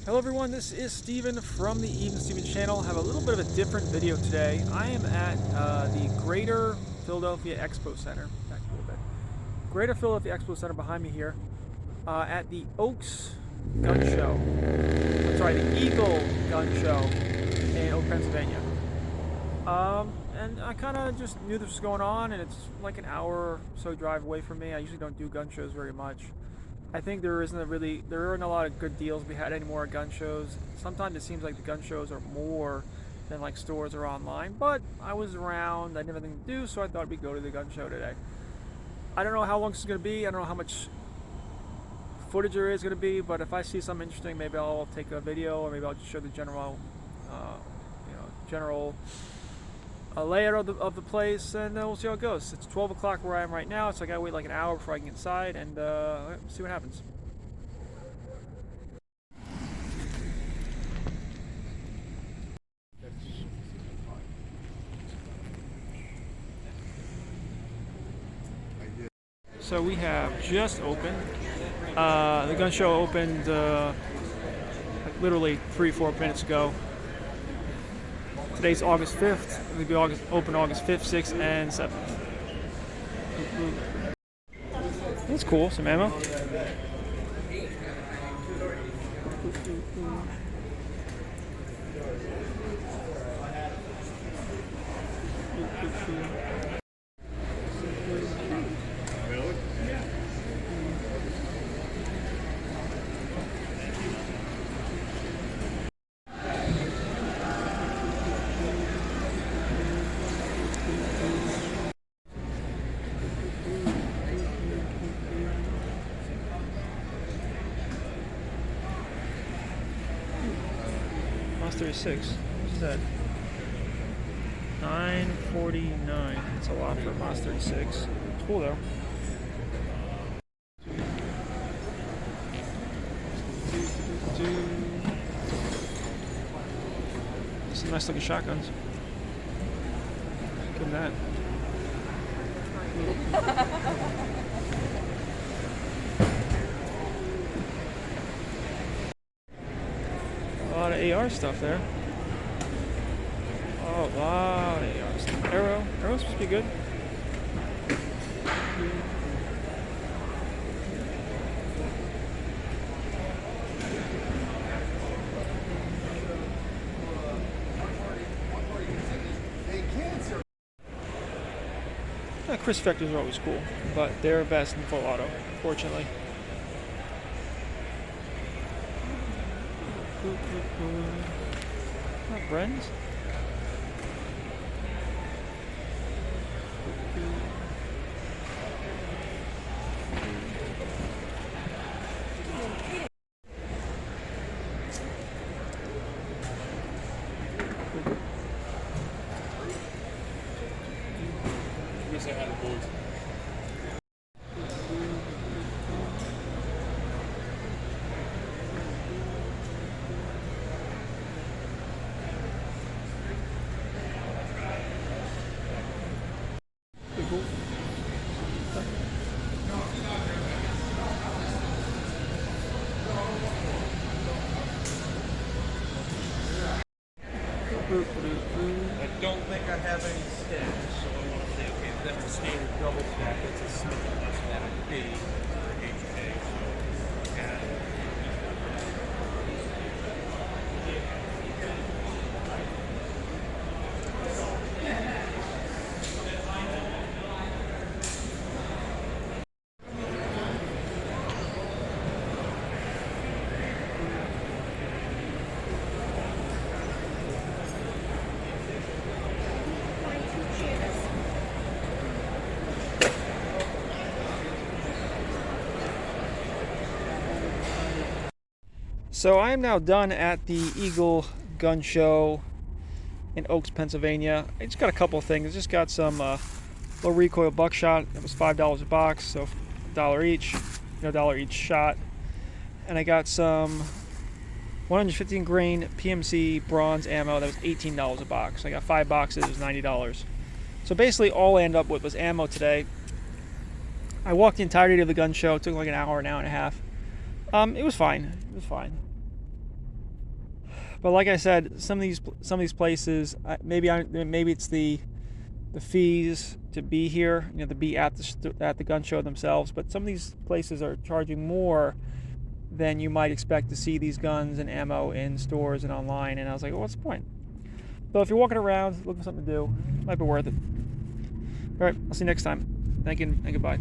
Hello everyone, this is Steven from the Even Steven channel. I have a little bit of a different video today. I am at the Greater Philadelphia Expo Center. Back a little bit. Greater Philadelphia Expo Center behind me here at the Oaks Gun Show. I'm sorry, the Eagle Gun Show in Oak, Pennsylvania. And I kind of just knew this was going on, and it's like an hour or so drive away from me. I usually don't do gun shows very much. I think there aren't a lot of good deals to be had anymore at gun shows. Sometimes it seems like the gun shows are more than like stores or online, but I was around, I didn't have anything to do, so I thought we'd go to the gun show today. I don't know how long this is going to be, I don't know how much footage there is going to be, but if I see something interesting, maybe I'll take a video, or maybe I'll just show the general, general layout of the place, and we'll see how it goes. It's 12 o'clock where I am right now, so I gotta wait like an hour before I can get inside and see what happens. So we have just opened. The gun show opened like literally 3-4 minutes ago. Today's August 5th. It'll be open August 5th, 6th, and 7th. That's cool. Some ammo. Moss 36. What's that? 949. That's a lot for Moss 36. It's cool though. Some nice looking shotguns. Give them that. A lot of AR stuff there. Oh, a lot of AR stuff. Arrow's supposed to be good. Chris Vectors are always cool, but they're best in full auto, fortunately. Bren's? Say hi to the boys. Cool. I don't think I have any stacks, so I want to say, okay, that's a standard double stack. It's a Smith & Wesson that I paid for HK. So, yeah. So I am now done at the Eagle Gun Show in Oaks, Pennsylvania. I just got a couple of things. I just got some low recoil buckshot. It was $5 a box, so $1 each, $1 each shot. And I got some 115 grain PMC bronze ammo that was $18 a box. I got 5 boxes, it was $90. So basically all I ended up with was ammo today. I walked the entirety of the gun show. It took like an hour and a half. It was fine. It was fine. But like I said, some of these places, maybe it's the fees to be here, to be at the gun show themselves. But some of these places are charging more than you might expect to see these guns and ammo in stores and online. And I was like, well, what's the point? So if you're walking around looking for something to do, it might be worth it. All right, I'll see you next time. Thank you and goodbye.